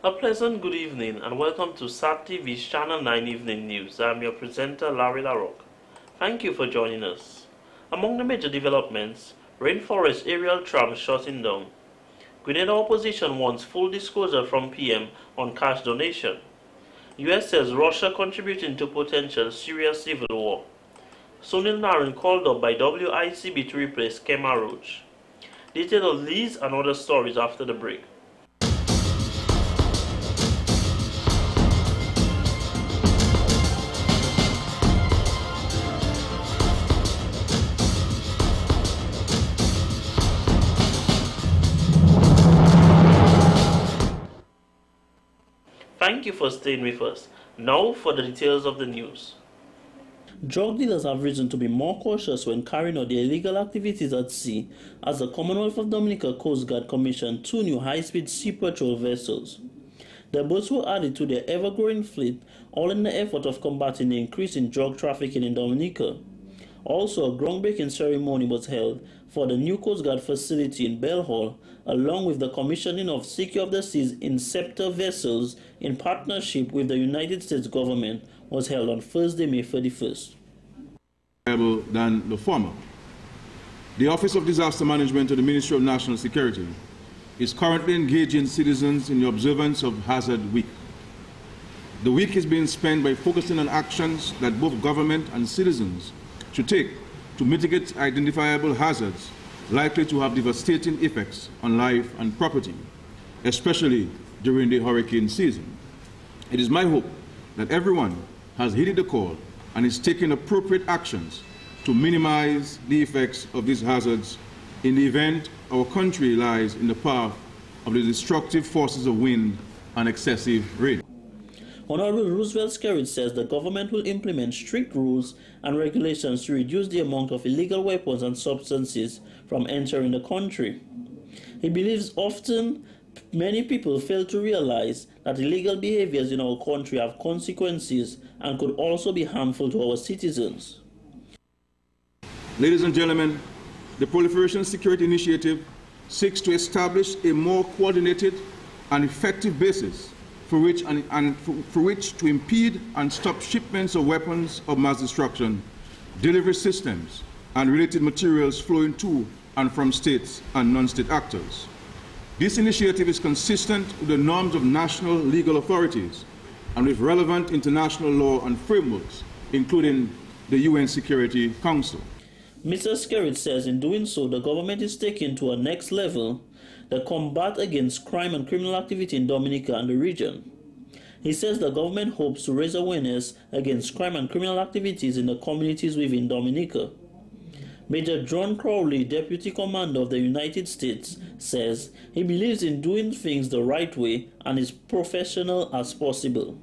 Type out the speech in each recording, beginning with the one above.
A pleasant good evening and welcome to SAT TV's Channel 9 Evening News. I'm your presenter, Larry LaRocque. Thank you for joining us. Among the major developments, rainforest aerial trams shutting down. Grenada opposition wants full disclosure from PM on cash donation. US says Russia contributing to potential Syria civil war. Sunil Narain called up by WICB to replace Kema Roach. Detail of these and other stories after the break. Thank you for staying with us. Now for the details of the news. Drug dealers have reason to be more cautious when carrying out their illegal activities at sea, as the Commonwealth of Dominica Coast Guard commissioned 2 new high-speed sea patrol vessels. The boats were added to their ever-growing fleet, all in the effort of combating the increase in drug trafficking in Dominica. Also, a groundbreaking ceremony was held for the new Coast Guard facility in Bell Hall, along with the commissioning of Secure of the Seas Inceptor vessels in partnership with the United States government, was held on Thursday, May 31st. Than the former. The Office of Disaster Management of the Ministry of National Security is currently engaging citizens in the observance of Hazard Week. The week is being spent by focusing on actions that both government and citizens should take to mitigate identifiable hazards likely to have devastating effects on life and property, especially during the hurricane season. It is my hope that everyone has heeded the call and is taking appropriate actions to minimize the effects of these hazards in the event our country lies in the path of the destructive forces of wind and excessive rain. Honorable Roosevelt Skerrit says the government will implement strict rules and regulations to reduce the amount of illegal weapons and substances from entering the country. He believes often many people fail to realize that illegal behaviors in our country have consequences and could also be harmful to our citizens. Ladies and gentlemen, the Proliferation Security Initiative seeks to establish a more coordinated and effective basis for which to impede and stop shipments of weapons of mass destruction, delivery systems, and related materials flowing to and from states and non-state actors. This initiative is consistent with the norms of national legal authorities and with relevant international law and frameworks, including the UN Security Council. Mr. Skerrit says in doing so, the government is taking to a next level the combat against crime and criminal activity in Dominica and the region. He says the government hopes to raise awareness against crime and criminal activities in the communities within Dominica. Major John Crowley, Deputy Commander of the United States, says he believes in doing things the right way and is professional as possible.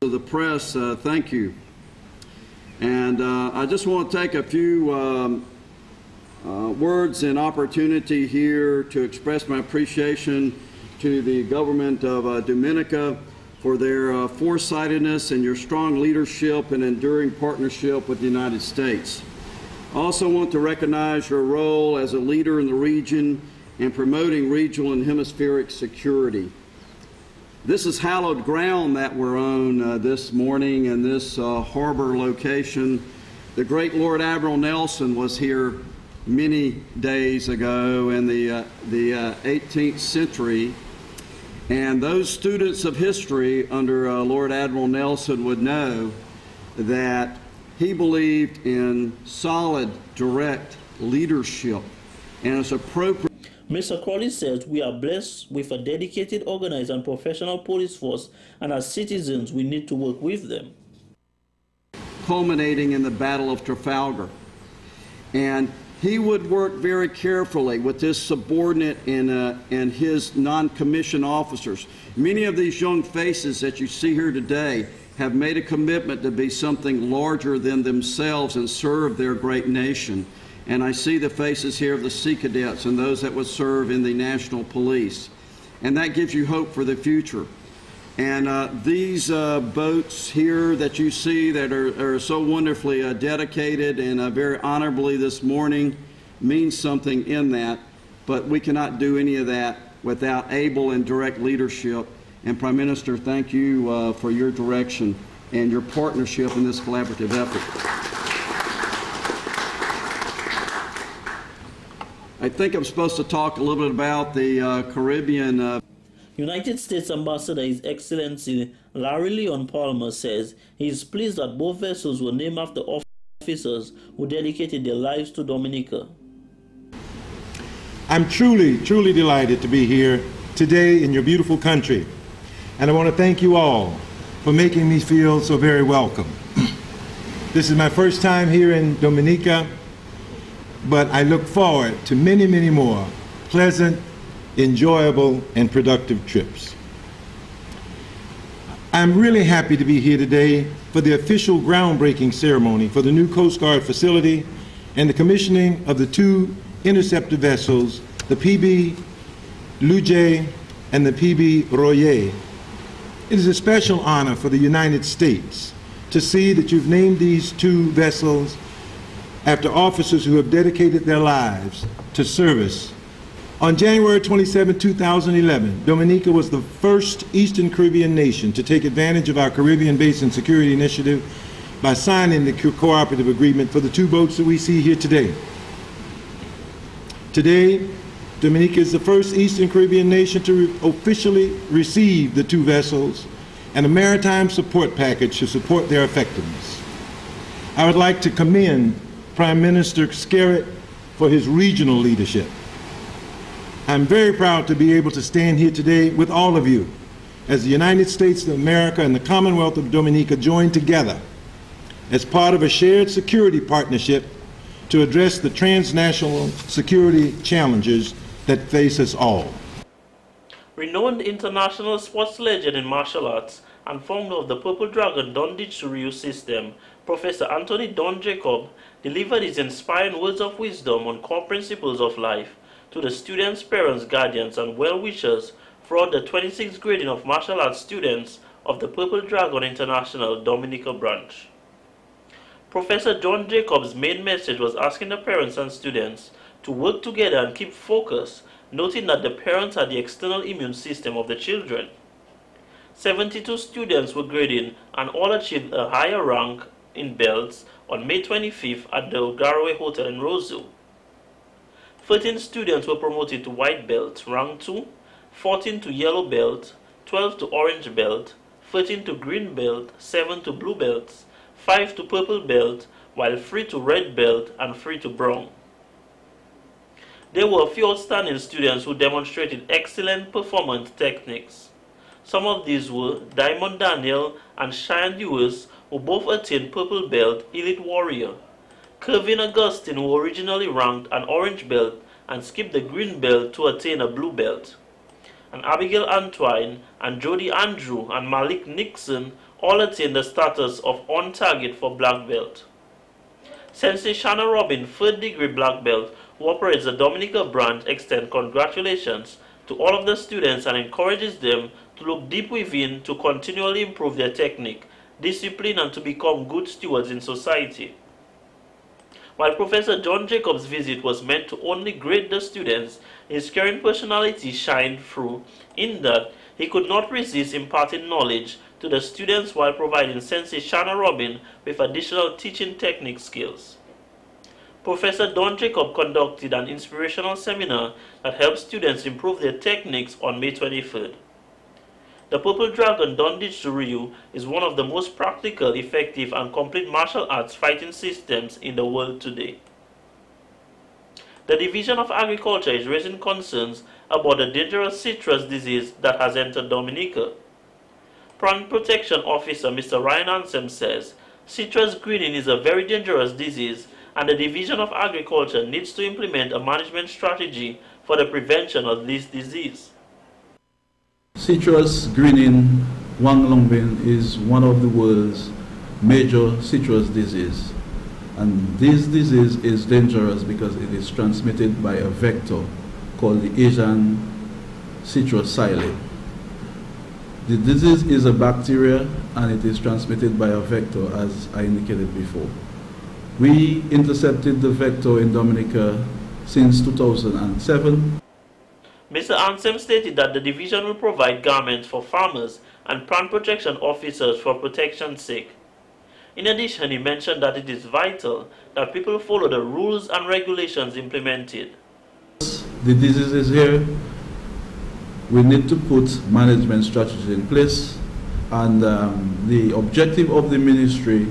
To the press, thank you. And I just want to take a few words and opportunity here to express my appreciation to the government of Dominica for their foresightedness and your strong leadership and enduring partnership with the United States. I also want to recognize your role as a leader in the region in promoting regional and hemispheric security. This is hallowed ground that we're on this morning in this harbor location. The great Lord Admiral Nelson was here many days ago in the 18th century, and those students of history under Lord Admiral Nelson would know that he believed in solid, direct leadership, and it's appropriate. Mr. Crowley says we are blessed with a dedicated, organized, and professional police force, and as citizens, we need to work with them. Culminating in the Battle of Trafalgar. And he would work very carefully with his subordinate and his non-commissioned officers. Many of these young faces that you see here today have made a commitment to be something larger than themselves and serve their great nation. And I see the faces here of the Sea Cadets and those that would serve in the National Police. And that gives you hope for the future. And these boats here that you see that are so wonderfully dedicated and very honorably this morning means something in that. But we cannot do any of that without able and direct leadership. And Prime Minister, thank you for your direction and your partnership in this collaborative effort. I think I'm supposed to talk a little bit about the Caribbean. United States Ambassador His Excellency Larry Leon Palmer says he is pleased that both vessels were named after officers who dedicated their lives to Dominica. I'm truly delighted to be here today in your beautiful country, and I want to thank you all for making me feel so very welcome. This is my first time here in Dominica, but I look forward to many, many more pleasant, enjoyable, and productive trips. I'm really happy to be here today for the official groundbreaking ceremony for the new Coast Guard facility and the commissioning of the two interceptor vessels, the PB Luje and the PB Royer. It is a special honor for the United States to see that you've named these two vessels after officers who have dedicated their lives to service. On January 27, 2011, Dominica was the first Eastern Caribbean nation to take advantage of our Caribbean Basin Security Initiative by signing the cooperative agreement for the two boats that we see here today. Today, Dominica is the first Eastern Caribbean nation to officially receive the two vessels and a maritime support package to support their effectiveness. I would like to commend Prime Minister Skerritt for his regional leadership. I'm very proud to be able to stand here today with all of you as the United States of America and the Commonwealth of Dominica join together as part of a shared security partnership to address the transnational security challenges that face us all. Renowned international sports legend in martial arts and founder of the Purple Dragon Don Ditsuryu system, Professor Anthony Don Jacob, delivered his inspiring words of wisdom on core principles of life to the students, parents, guardians, and well-wishers throughout the 26th grading of martial arts students of the Purple Dragon International Dominica branch. Professor John Jacobs' main message was asking the parents and students to work together and keep focus, noting that the parents are the external immune system of the children. 72 students were graded and all achieved a higher rank in belts on May 25th at the Garaway Hotel in Roseau. 13 students were promoted to white belt, rank 2, 14 to yellow belt, 12 to orange belt, 13 to green belt, 7 to blue belts, 5 to purple belt, while 3 to red belt and 3 to brown. There were a few outstanding students who demonstrated excellent performance techniques. Some of these were Diamond Daniel and Cheyenne Lewis, who both attained purple belt, elite warrior. Kevin Augustine, who originally ranked an orange belt and skipped the green belt to attain a blue belt. And Abigail Antwine and Jody Andrew and Malik Nixon all attained the status of on target for black belt. Sensei Shanna Robin, 3rd degree black belt, who operates the Dominica branch, extends congratulations to all of the students and encourages them to look deep within to continually improve their technique, discipline, and to become good stewards in society. While Professor John Jacobs' visit was meant to only grade the students, his caring personality shined through in that he could not resist imparting knowledge to the students while providing Sensei Shanna Robin with additional teaching technique skills. Professor Don Jacob conducted an inspirational seminar that helped students improve their techniques on May 23rd. The Purple Dragon Don Ditsuryu is one of the most practical, effective, and complete martial arts fighting systems in the world today. The Division of Agriculture is raising concerns about the dangerous citrus disease that has entered Dominica. Plant Protection Officer Mr. Ryan Ansem says citrus greening is a very dangerous disease and the Division of Agriculture needs to implement a management strategy for the prevention of this disease. Citrus greening, Wang Longbin, is one of the world's major citrus diseases. And this disease is dangerous because it is transmitted by a vector called the Asian citrus psyllid. The disease is a bacteria and it is transmitted by a vector, as I indicated before. We intercepted the vector in Dominica since 2007. Mr. Ansem stated that the division will provide garments for farmers and plant protection officers for protection's sake. In addition, he mentioned that it is vital that people follow the rules and regulations implemented. The disease is here. We need to put management strategies in place, and the objective of the ministry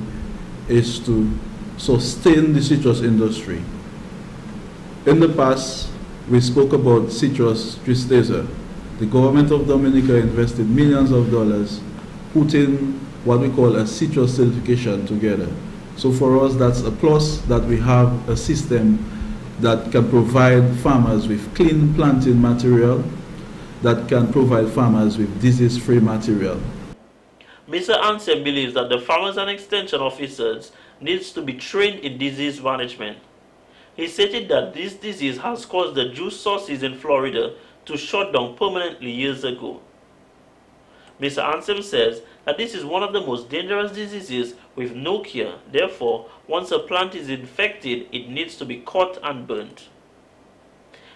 is to sustain the citrus industry. In the past, we spoke about citrus tristeza. The government of Dominica invested millions of dollars putting what we call a citrus certification together. So for us, that's a plus that we have a system that can provide farmers with clean planting material, that can provide farmers with disease-free material. Mr. Ansem believes that the farmers and extension officers needs to be trained in disease management. He stated that this disease has caused the juice sources in Florida to shut down permanently years ago. Mr. Ansem says that this is one of the most dangerous diseases with no cure. Therefore, once a plant is infected, it needs to be cut and burnt.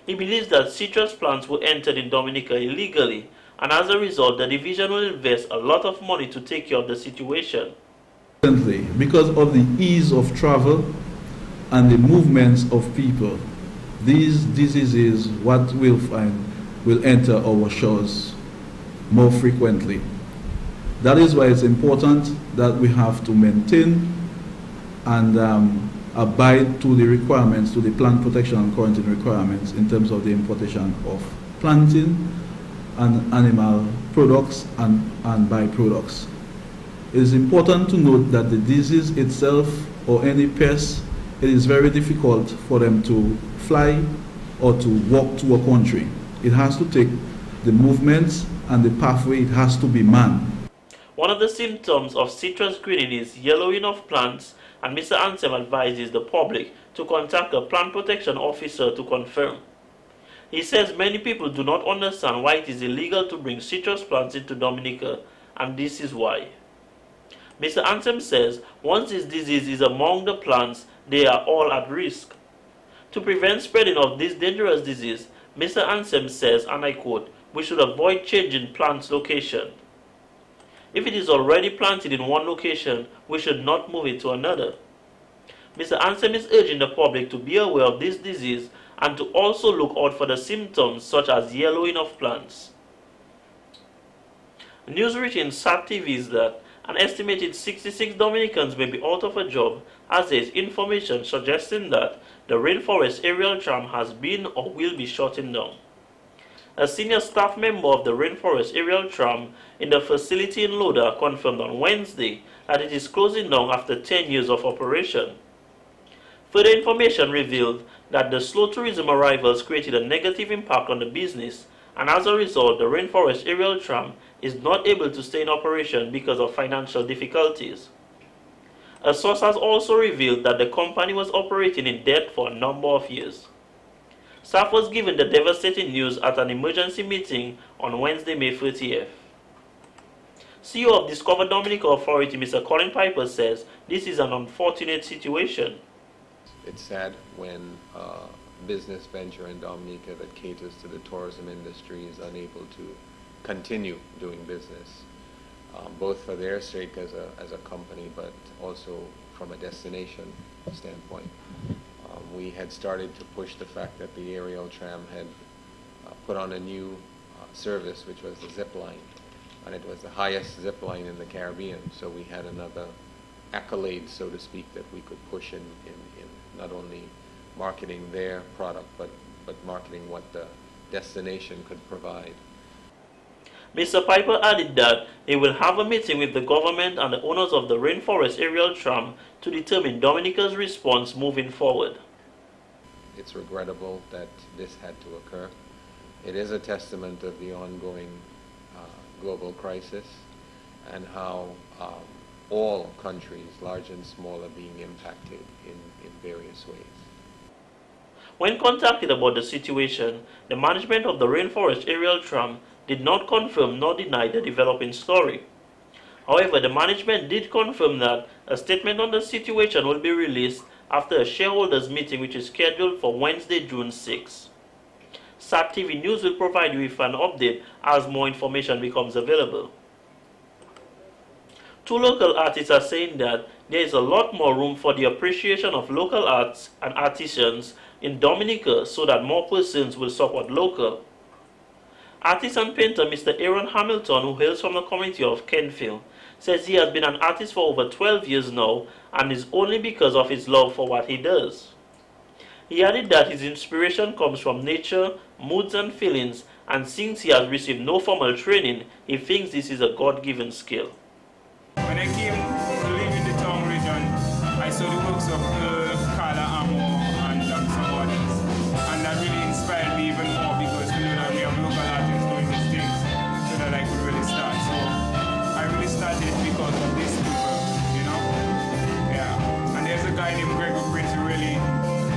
He believes that citrus plants were entered in Dominica illegally, and as a result, the division will invest a lot of money to take care of the situation. Because of the ease of travel and the movements of people, these diseases, what we'll find, will enter our shores more frequently. That is why it's important that we have to maintain and abide to the requirements, to the plant protection and quarantine requirements in terms of the importation of planting and animal products and byproducts. It is important to note that the disease itself or any pest, it is very difficult for them to fly or to walk to a country. It has to take the movements and the pathway, it has to be manned. One of the symptoms of citrus greening is yellowing of plants, and Mr. Ansem advises the public to contact a plant protection officer to confirm. He says many people do not understand why it is illegal to bring citrus plants into Dominica, and this is why. Mr. Ansem says once this disease is among the plants, they are all at risk. To prevent spreading of this dangerous disease, Mr. Ansem says, and I quote, "We should avoid changing plants' location. If it is already planted in one location, we should not move it to another." Mr. Ansem is urging the public to be aware of this disease and to also look out for the symptoms such as yellowing of plants. News reaching SAT TV is that an estimated 66 Dominicans may be out of a job, as there is information suggesting that the Rainforest aerial tram has been or will be shutting down. A senior staff member of the Rainforest aerial tram in the facility in Loda confirmed on Wednesday that it is closing down after 10 years of operation. Further information revealed that the slow tourism arrivals created a negative impact on the business, and as a result, the Rainforest aerial tram is not able to stay in operation because of financial difficulties. A source has also revealed that the company was operating in debt for a number of years. Staff was given the devastating news at an emergency meeting on Wednesday, May 30th. CEO of Discover Dominica Authority, Mr. Colin Piper, says this is an unfortunate situation. It's sad when a business venture in Dominica that caters to the tourism industry is unable to continue doing business, both for their sake as a company, but also from a destination standpoint. We had started to push the fact that the aerial tram had put on a new service, which was the zip line, and it was the highest zip line in the Caribbean. So we had another accolade, so to speak, that we could push in not only marketing their product, but marketing what the destination could provide. Mr. Piper added that he will have a meeting with the government and the owners of the Rainforest aerial tram to determine Dominica's response moving forward. It's regrettable that this had to occur. It is a testament of the ongoing global crisis and how all countries, large and small, are being impacted in various ways. When contacted about the situation, the management of the Rainforest aerial tram did not confirm nor deny the developing story. However, the management did confirm that a statement on the situation will be released after a shareholders meeting which is scheduled for Wednesday, June 6. SAT TV News will provide you with an update as more information becomes available. Two local artists are saying that there is a lot more room for the appreciation of local arts and artisans in Dominica so that more persons will support local. Artist and painter Mr. Aaron Hamilton, who hails from the community of Kenfield, says he has been an artist for over 12 years now and is only because of his love for what he does. He added that his inspiration comes from nature, moods and feelings, and since he has received no formal training, he thinks this is a God-given skill. When I came to live in the town region, I saw the works of Carla Amo and some others, and that really inspired me even more because we know that we have local artists doing these things so that I could really start. So I really started because of these people, you know? Yeah. And there's a guy named Gregor Prince who really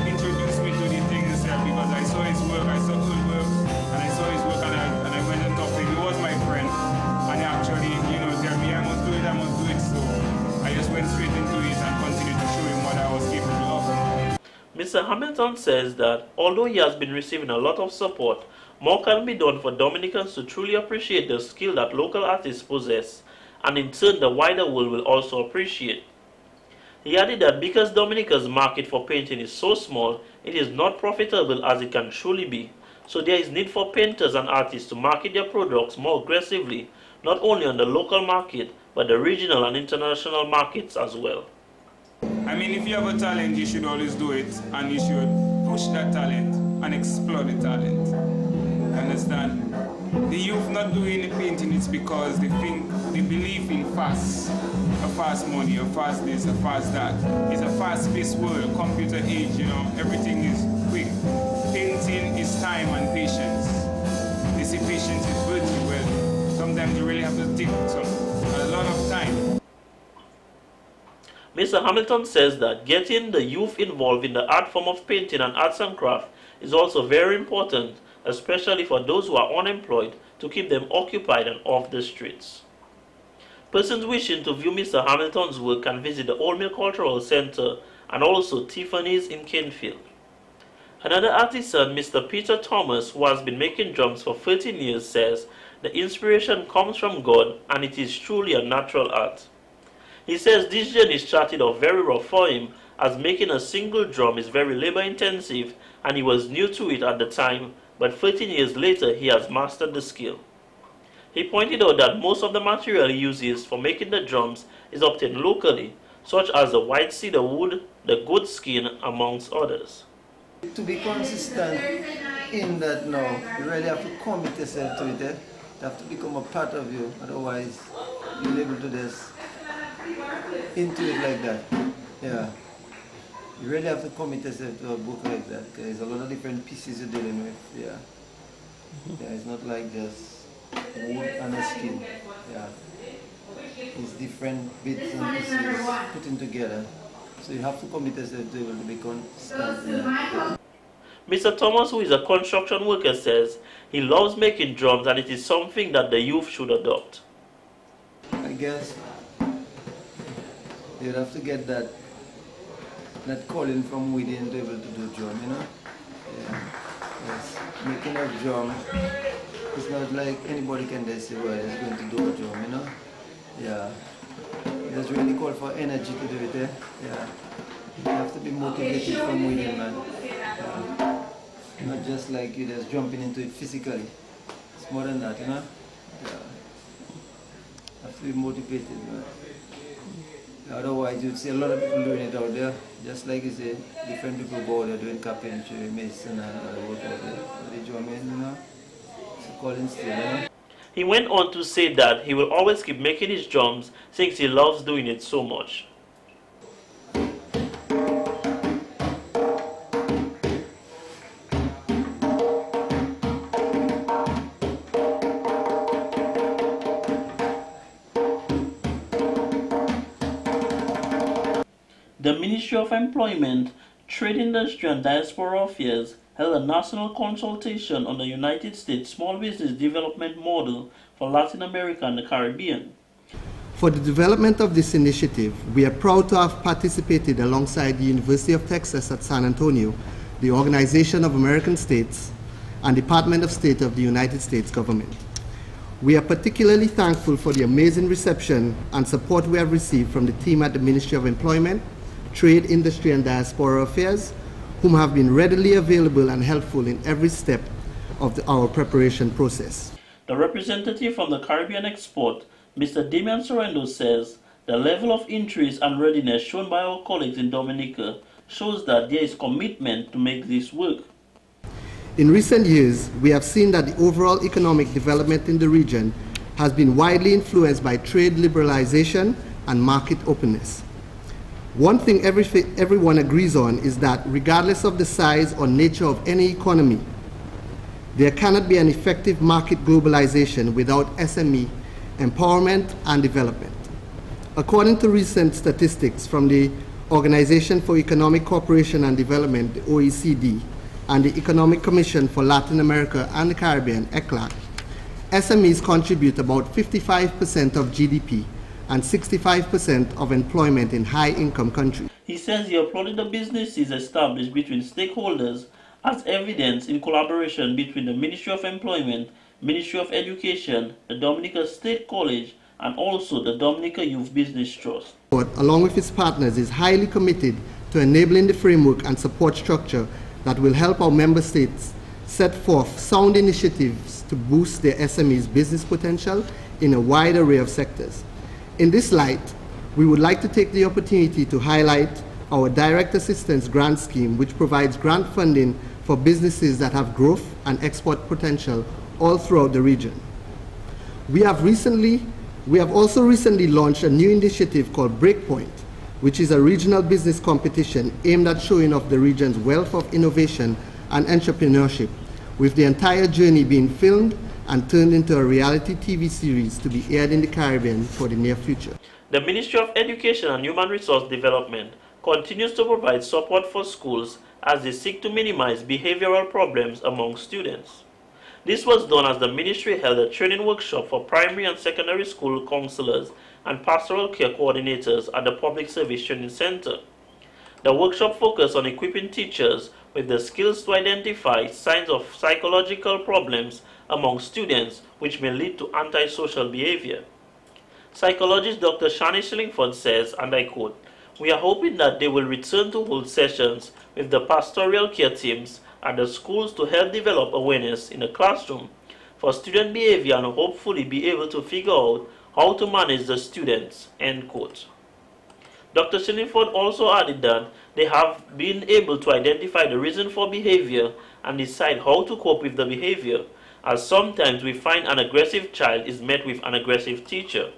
introduced me to these things himself because I saw his work, I saw good work, and I saw his work and I went and talked to him. He was my friend, and he actually, you know, tell me I must do it, so I just went straight into it and continued to show him what I was capable of. Mr. Hamilton says that although he has been receiving a lot of support, more can be done for Dominicans to truly appreciate the skill that local artists possess, and in turn the wider world will also appreciate. He added that because Dominica's market for painting is so small, it is not profitable as it can truly be, so there is need for painters and artists to market their products more aggressively, not only on the local market, but the regional and international markets as well. I mean, if you have a talent, you should always do it, and you should push that talent and explore the talent. Understand? The youth not doing the painting, it's because they believe in fast. A fast money, a fast this, a fast that. It's a fast-paced world, computer age, you know, everything is quick. Painting is time and patience. They say patience is virtue. Well, sometimes you really have to take a lot of time. Mr. Hamilton says that getting the youth involved in the art form of painting and arts and craft is also very important, especially for those who are unemployed, to keep them occupied and off the streets. Persons wishing to view Mr. Hamilton's work can visit the Old Mill Cultural Center and also Tiffany's in Kenfield. Another artisan, Mr. Peter Thomas, who has been making drums for 13 years, says the inspiration comes from God and it is truly a natural art. He says this journey started off very rough for him, as making a single drum is very labor intensive and he was new to it at the time, but 13 years later he has mastered the skill. He pointed out that most of the material he uses for making the drums is obtained locally, such as the white cedar wood, the goat skin, amongst others. To be consistent in that now, you really have to commit yourself to it. You have to become a part of you, otherwise you'll be able to just into it like that. Yeah. You really have to commit yourself to a book like that, because there's a lot of different pieces you're dealing with. Yeah. Yeah, it's not like just wood and a skin. Yeah. It's different bits and pieces putting together. So you have to commit yourself to be able to be consistent in that. Mr. Thomas, who is a construction worker, says he loves making drums and it is something that the youth should adopt. I guess you'd have to get that calling from within to be able to do drum, you know? Yeah. Yes. Making a drum, it's not like anybody can just say, well, it's going to do a drum, you know? Yeah. It's really called for energy to do it, eh? Yeah. You have to be motivated from within, man. Yeah. Not just like you just jumping into it physically. It's more than that, you know? Yeah. You have to be motivated, man. Otherwise, you'd see a lot of people doing it out there. Just like you say, different people go out there doing carpentry, mason, and other work out there. The drumming, you know? It's a calling still, you know? He went on to say that he will always keep making his drums since he loves doing it so much. The Ministry of Employment, Trade Industry and Diaspora Affairs held a national consultation on the United States Small Business Development Model for Latin America and the Caribbean. For the development of this initiative, we are proud to have participated alongside the University of Texas at San Antonio, the Organization of American States, and Department of State of the United States government. We are particularly thankful for the amazing reception and support we have received from the team at the Ministry of Employment, Trade, Industry and Diaspora Affairs, whom have been readily available and helpful in every step of our preparation process. The representative from the Caribbean Export, Mr. Damian Sorrendo, says the level of interest and readiness shown by our colleagues in Dominica shows that there is commitment to make this work. In recent years, we have seen that the overall economic development in the region has been widely influenced by trade liberalization and market openness. One thing everyone agrees on is that regardless of the size or nature of any economy, there cannot be an effective market globalization without SME empowerment and development. According to recent statistics from the Organization for Economic Cooperation and Development, the OECD, and the Economic Commission for Latin America and the Caribbean, ECLAC, SMEs contribute about 55% of GDP and 65% of employment in high-income countries. He says he applauded the businesses established between stakeholders as evidence in collaboration between the Ministry of Employment, Ministry of Education, the Dominica State College, and also the Dominica Youth Business Trust. Along with its partners, is highly committed to enabling the framework and support structure that will help our member states set forth sound initiatives to boost their SMEs' business potential in a wide array of sectors. In this light, we would like to take the opportunity to highlight our Direct Assistance Grant Scheme, which provides grant funding for businesses that have growth and export potential all throughout the region. We have also recently launched a new initiative called Breakpoint, which is a regional business competition aimed at showing off the region's wealth of innovation and entrepreneurship, with the entire journey being filmed and turned into a reality TV series to be aired in the Caribbean for the near future. The Ministry of Education and Human Resource Development continues to provide support for schools as they seek to minimize behavioral problems among students. This was done as the ministry held a training workshop for primary and secondary school counselors and pastoral care coordinators at the Public Service Training Center. The workshop focused on equipping teachers with the skills to identify signs of psychological problems among students which may lead to antisocial behavior. Psychologist Dr. Shani Shillingford says, and I quote, "We are hoping that they will return to hold sessions with the pastoral care teams at the schools to help develop awareness in the classroom for student behavior and hopefully be able to figure out how to manage the students," end quote. Dr. Shillingford also added that they have been able to identify the reason for behavior and decide how to cope with the behavior, as sometimes we find an aggressive child is met with an aggressive teacher.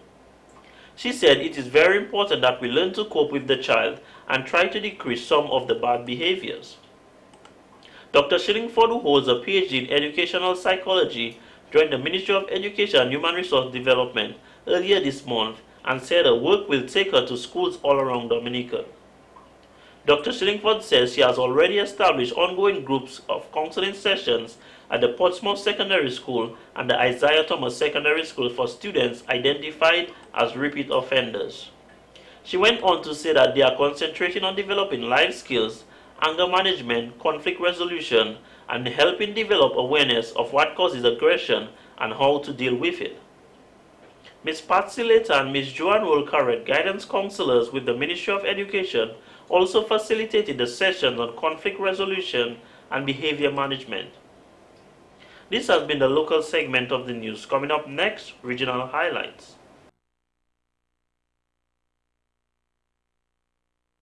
She said it is very important that we learn to cope with the child and try to decrease some of the bad behaviors. Dr. Shillingford, who holds a PhD in educational psychology, joined the Ministry of Education and Human Resource Development earlier this month and said her work will take her to schools all around Dominica. Dr. Shillingford says she has already established ongoing groups of counseling sessions at the Portsmouth Secondary School and the Isaiah Thomas Secondary School for students identified as repeat offenders. She went on to say that they are concentrating on developing life skills, anger management, conflict resolution, and helping develop awareness of what causes aggression and how to deal with it. Ms. Patsy Later and Ms. Joanne Wolcarret, guidance counselors with the Ministry of Education, also facilitated the sessions on conflict resolution and behavior management. This has been the local segment of the news. Coming up next, regional highlights.